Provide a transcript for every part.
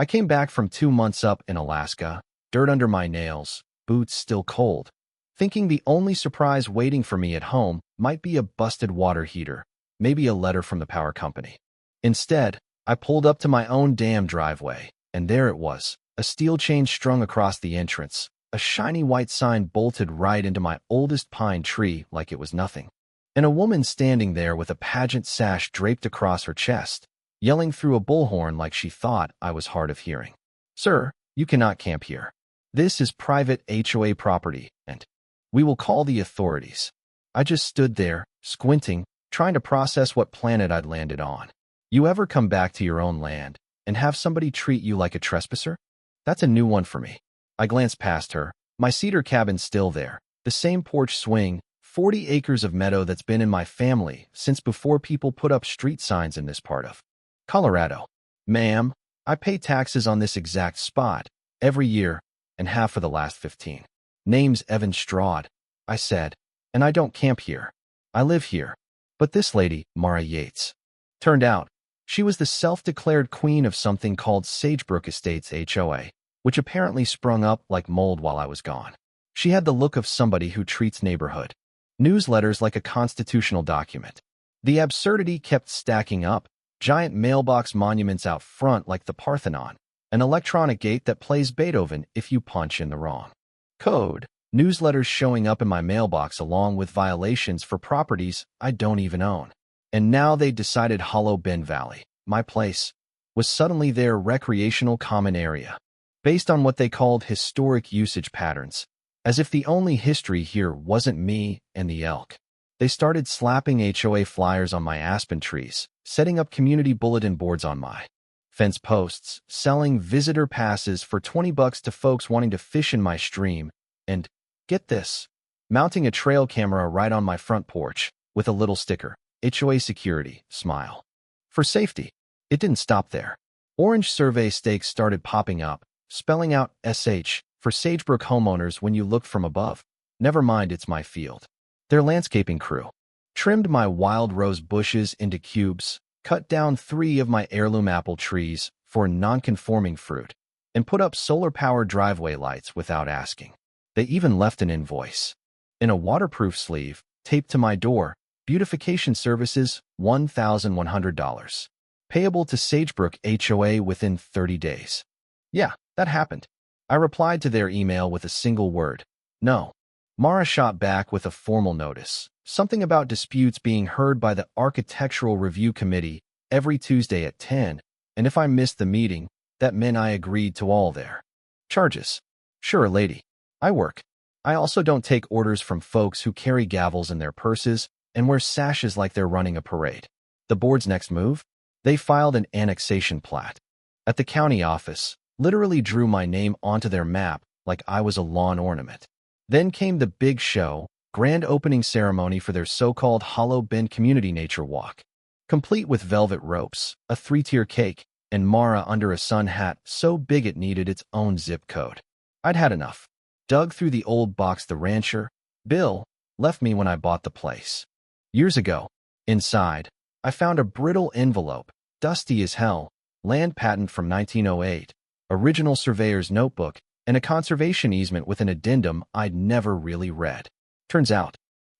I came back from 2 months up in Alaska, dirt under my nails, boots still cold, thinking the only surprise waiting for me at home might be a busted water heater, maybe a letter from the power company. Instead, I pulled up to my own damn driveway, and there it was, a steel chain strung across the entrance, a shiny white sign bolted right into my oldest pine tree like it was nothing, and a woman standing there with a pageant sash draped across her chest, yelling through a bullhorn like she thought I was hard of hearing. "Sir, you cannot camp here. This is private HOA property, and we will call the authorities." I just stood there, squinting, trying to process what planet I'd landed on. You ever come back to your own land and have somebody treat you like a trespasser? That's a new one for me. I glanced past her, my cedar cabin still there, the same porch swing, 40 acres of meadow that's been in my family since before people put up street signs in this part of Colorado. "Ma'am, I pay taxes on this exact spot every year and have for the last 15. Name's Evan Straude," I said, "and I don't camp here. I live here." But this lady, Mara Yates, turned out, she was the self-declared queen of something called Sagebrook Estates HOA, which apparently sprung up like mold while I was gone. She had the look of somebody who treats neighborhood newsletters like a constitutional document. The absurdity kept stacking up, giant mailbox monuments out front like the Parthenon, an electronic gate that plays Beethoven if you punch in the wrong code, newsletters showing up in my mailbox along with violations for properties I don't even own. And now they decided Hollow Bend Valley, my place, was suddenly their recreational common area, based on what they called historic usage patterns, as if the only history here wasn't me and the elk. They started slapping HOA flyers on my aspen trees, setting up community bulletin boards on my fence posts, selling visitor passes for $20 to folks wanting to fish in my stream, and, get this, mounting a trail camera right on my front porch with a little sticker, "HOA security, smile." For safety. It didn't stop there. Orange survey stakes started popping up, spelling out SH for Sagebrook homeowners when you looked from above. Never mind, it's my field. Their landscaping crew trimmed my wild rose bushes into cubes, cut down 3 of my heirloom apple trees for non-conforming fruit, and put up solar-powered driveway lights without asking. They even left an invoice in a waterproof sleeve taped to my door. Beautification services, $1,100. Payable to Sagebrook HOA within 30 days. Yeah, that happened. I replied to their email with a single word, "No." Mara shot back with a formal notice, something about disputes being heard by the Architectural Review Committee every Tuesday at 10, and if I missed the meeting, that meant I agreed to all their charges. Sure, lady. I work. I also don't take orders from folks who carry gavels in their purses and wear sashes like they're running a parade. The board's next move? They filed an annexation plat. At the county office, literally drew my name onto their map like I was a lawn ornament. Then came the big show, grand opening ceremony for their so-called Hollow Bend Community Nature Walk, complete with velvet ropes, a 3-tier cake, and Mara under a sun hat so big it needed its own zip code. I'd had enough. Dug through the old box the rancher, Bill, left me when I bought the place. Years ago. Inside, I found a brittle envelope, dusty as hell, land patent from 1908, original surveyor's notebook, and a conservation easement with an addendum I'd never really read. Turns out,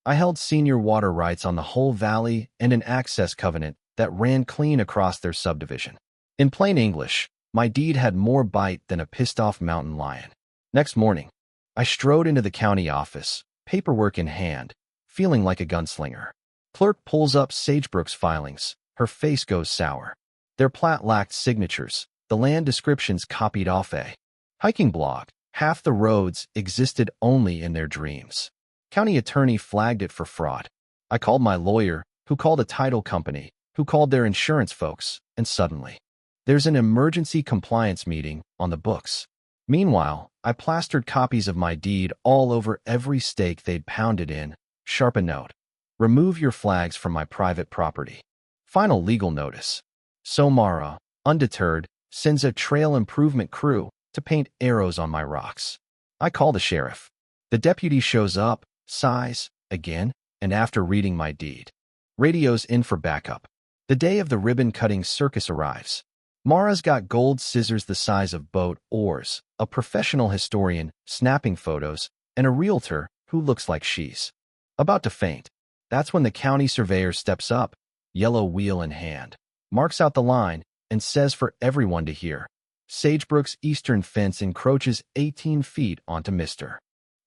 I held senior water rights on the whole valley and an access covenant that ran clean across their subdivision. In plain English, my deed had more bite than a pissed-off mountain lion. Next morning, I strode into the county office, paperwork in hand, feeling like a gunslinger. Clerk pulls up Sagebrook's filings. Her face goes sour. Their plat lacked signatures, the land descriptions copied off a hiking blog. Half the roads existed only in their dreams. County attorney flagged it for fraud. I called my lawyer, who called a title company, who called their insurance folks, and suddenly, there's an emergency compliance meeting on the books. Meanwhile, I plastered copies of my deed all over every stake they'd pounded in. Sharp a note. Remove your flags from my private property. Final legal notice. So Mara, undeterred, sends a trail improvement crew to paint arrows on my rocks. I call the sheriff. The deputy shows up, sighs, again, and after reading my deed, radios in for backup. The day of the ribbon-cutting circus arrives. Mara's got gold scissors the size of boat oars, a professional historian snapping photos, and a realtor who looks like she's about to faint. That's when the county surveyor steps up, yellow wheel in hand, marks out the line, and says for everyone to hear, Sagebrook's eastern fence encroaches 18 feet onto Mr.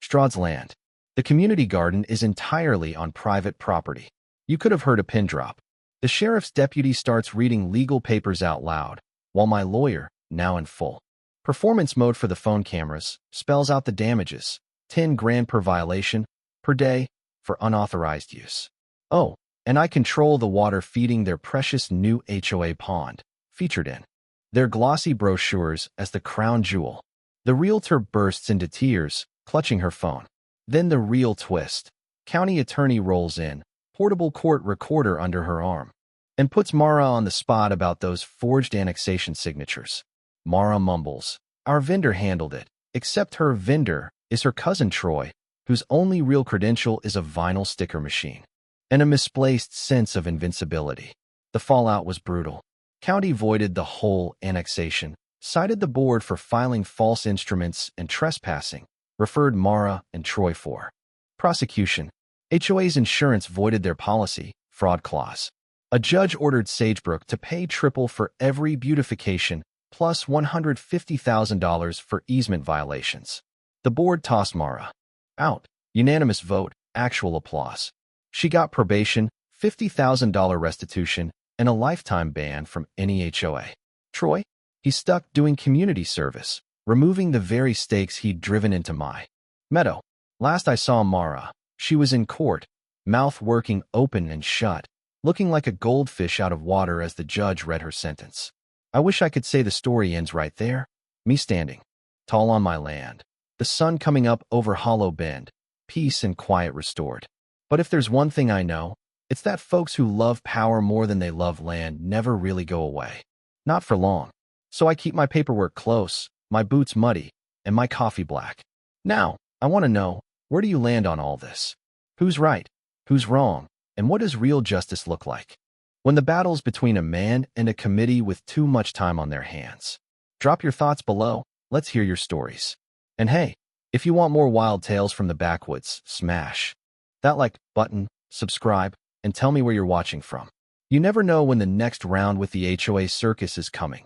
Strahd's land. The community garden is entirely on private property. You could have heard a pin drop. The sheriff's deputy starts reading legal papers out loud, while my lawyer, now in full performance mode for the phone cameras, spells out the damages, 10 grand per violation, per day, for unauthorized use. Oh, and I control the water feeding their precious new HOA pond, featured in their glossy brochures as the crown jewel. The realtor bursts into tears, clutching her phone. Then the real twist. County attorney rolls in, portable court recorder under her arm, and puts Mara on the spot about those forged annexation signatures. Mara mumbles, "Our vendor handled it, except her vendor is her cousin Troy, whose only real credential is a vinyl sticker machine, and a misplaced sense of invincibility." The fallout was brutal. County voided the whole annexation, cited the board for filing false instruments and trespassing, referred Mara and Troy for prosecution. HOA's insurance voided their policy, fraud clause. A judge ordered Sagebrook to pay triple for every beautification, plus $150,000 for easement violations. The board tossed Mara out. Unanimous vote, actual applause. She got probation, $50,000 restitution, and a lifetime ban from any HOA. Troy? He's stuck doing community service, removing the very stakes he'd driven into my meadow. Last I saw Mara, she was in court, mouth working open and shut, looking like a goldfish out of water as the judge read her sentence. I wish I could say the story ends right there, me standing tall on my land, the sun coming up over Hollow Bend, peace and quiet restored. But if there's one thing I know, it's that folks who love power more than they love land never really go away. Not for long. So I keep my paperwork close, my boots muddy, and my coffee black. Now, I want to know, where do you land on all this? Who's right? Who's wrong? And what does real justice look like when the battle's between a man and a committee with too much time on their hands? Drop your thoughts below. Let's hear your stories. And hey, if you want more wild tales from the backwoods, smash that like button, subscribe, and tell me where you're watching from. You never know when the next round with the HOA circus is coming.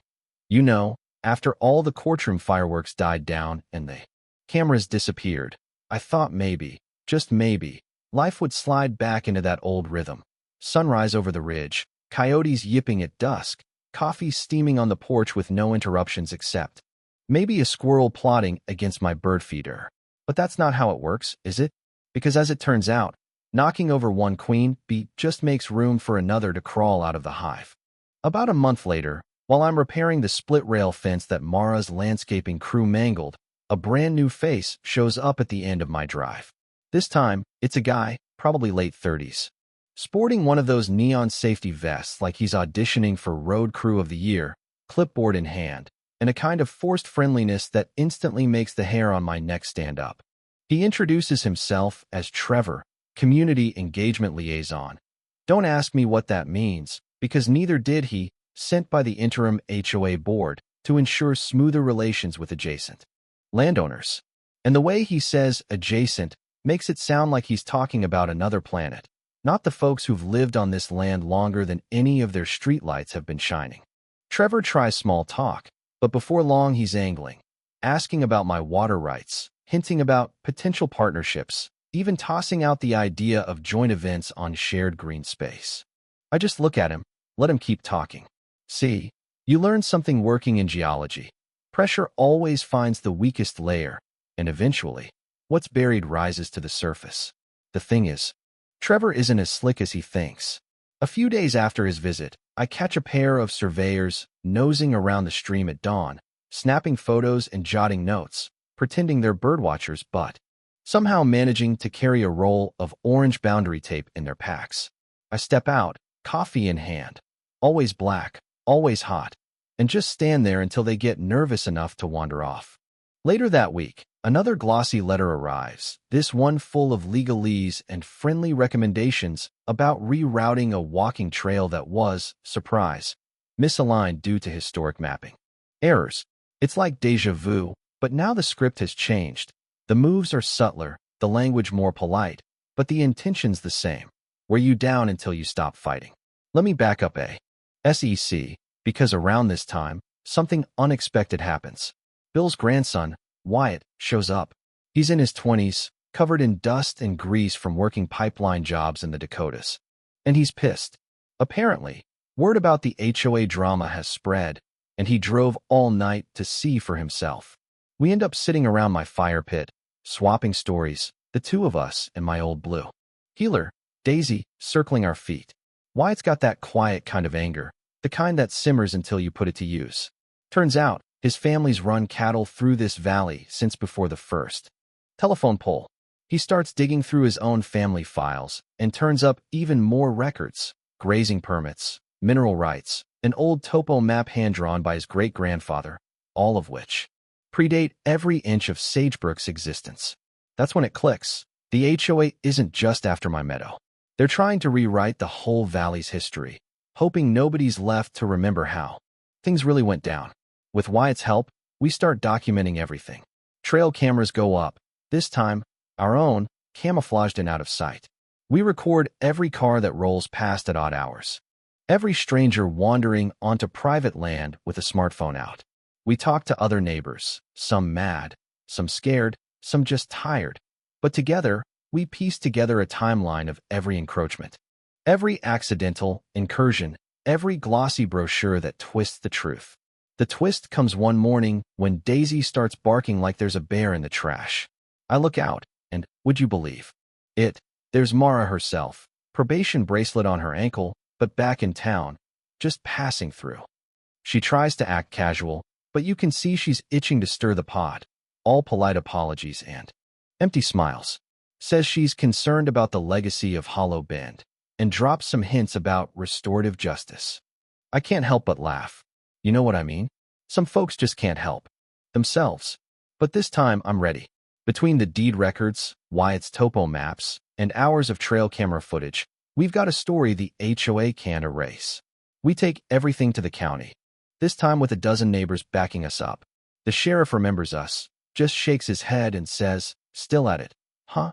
You know, after all the courtroom fireworks died down and the cameras disappeared, I thought maybe, just maybe, life would slide back into that old rhythm. Sunrise over the ridge, coyotes yipping at dusk, coffee steaming on the porch with no interruptions except maybe a squirrel plotting against my bird feeder. But that's not how it works, is it? Because as it turns out, knocking over one queen bee just makes room for another to crawl out of the hive. About a month later, while I'm repairing the split-rail fence that Mara's landscaping crew mangled, a brand new face shows up at the end of my drive. This time, it's a guy, probably late 30s, sporting one of those neon safety vests like he's auditioning for Road Crew of the Year, clipboard in hand, and a kind of forced friendliness that instantly makes the hair on my neck stand up. He introduces himself as Trevor, Community Engagement Liaison. Don't ask me what that means, because neither did he, sent by the interim HOA board to ensure smoother relations with adjacent landowners. And the way he says adjacent makes it sound like he's talking about another planet, not the folks who've lived on this land longer than any of their streetlights have been shining. Trevor tries small talk, but before long he's angling, asking about my water rights, hinting about potential partnerships, even tossing out the idea of joint events on shared green space. I just look at him, let him keep talking. See, you learn something working in geology. Pressure always finds the weakest layer, and eventually, what's buried rises to the surface. The thing is, Trevor isn't as slick as he thinks. A few days after his visit, I catch a pair of surveyors nosing around the stream at dawn, snapping photos and jotting notes, pretending they're birdwatchers but somehow managing to carry a roll of orange boundary tape in their packs. I step out, coffee in hand, always black, always hot, and just stand there until they get nervous enough to wander off. Later that week, another glossy letter arrives, this one full of legalese and friendly recommendations about rerouting a walking trail that was, surprise, misaligned due to historic mapping. Errors. It's like déjà vu, but now the script has changed. The moves are subtler, the language more polite, but the intention's the same. Wear you down until you stop fighting. Let me back up SEC, because around this time, something unexpected happens. Bill's grandson, Wyatt, shows up. He's in his 20s, covered in dust and grease from working pipeline jobs in the Dakotas. And he's pissed. Apparently, word about the HOA drama has spread, and he drove all night to see for himself. We end up sitting around my fire pit, swapping stories, the two of us and my old blue heeler, Daisy, circling our feet. Wyatt's got that quiet kind of anger, the kind that simmers until you put it to use. Turns out, his family's run cattle through this valley since before the first telephone pole. He starts digging through his own family files and turns up even more records, grazing permits, mineral rights, an old topo map hand-drawn by his great-grandfather, all of which predate every inch of Sagebrook's existence. That's when it clicks. The HOA isn't just after my meadow. They're trying to rewrite the whole valley's history, hoping nobody's left to remember how things really went down. With Wyatt's help, we start documenting everything. Trail cameras go up, this time, our own, camouflaged and out of sight. We record every car that rolls past at odd hours. Every stranger wandering onto private land with a smartphone out. We talk to other neighbors, some mad, some scared, some just tired. But together, we piece together a timeline of every encroachment, every accidental incursion, every glossy brochure that twists the truth. The twist comes one morning when Daisy starts barking like there's a bear in the trash. I look out, and, would you believe it, there's Mara herself, probation bracelet on her ankle, but back in town, just passing through. She tries to act casual, but you can see she's itching to stir the pot. All polite apologies and empty smiles. Says she's concerned about the legacy of Hollow Bend, and drops some hints about restorative justice. I can't help but laugh. You know what I mean? Some folks just can't help themselves. But this time, I'm ready. Between the deed records, Wyatt's topo maps, and hours of trail camera footage, we've got a story the HOA can't erase. We take everything to the county, this time with a dozen neighbors backing us up. The sheriff remembers us, just shakes his head and says, "Still at it, huh?"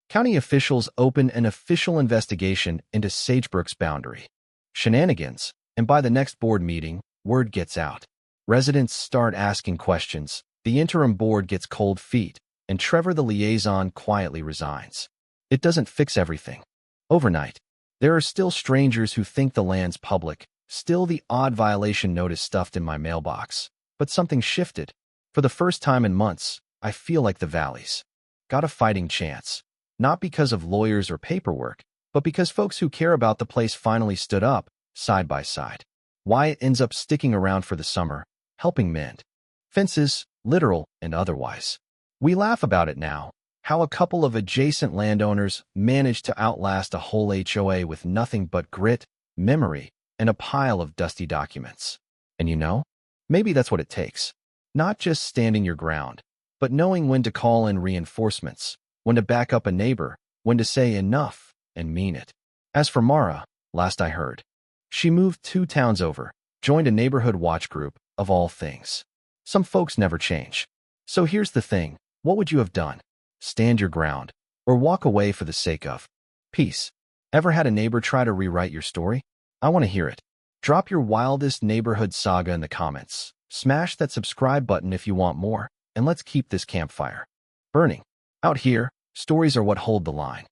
County officials open an official investigation into Sagebrook's boundary shenanigans, and by the next board meeting, word gets out. Residents start asking questions, the interim board gets cold feet, and Trevor the liaison quietly resigns. It doesn't fix everything overnight. There are still strangers who think the land's public, still the odd violation notice stuffed in my mailbox. But something shifted. For the first time in months, I feel like the valley's got a fighting chance. Not because of lawyers or paperwork, but because folks who care about the place finally stood up, side by side. Wyatt ends up sticking around for the summer, helping mend fences, literal and otherwise. We laugh about it now, how a couple of adjacent landowners managed to outlast a whole HOA with nothing but grit, memory, and a pile of dusty documents. And you know, maybe that's what it takes. Not just standing your ground, but knowing when to call in reinforcements, when to back up a neighbor, when to say enough and mean it. As for Mara, last I heard, she moved 2 towns over, joined a neighborhood watch group, of all things. Some folks never change. So here's the thing, what would you have done? Stand your ground, or walk away for the sake of peace? Ever had a neighbor try to rewrite your story? I want to hear it. Drop your wildest neighborhood saga in the comments. Smash that subscribe button if you want more, and let's keep this campfire burning. Out here, stories are what hold the line.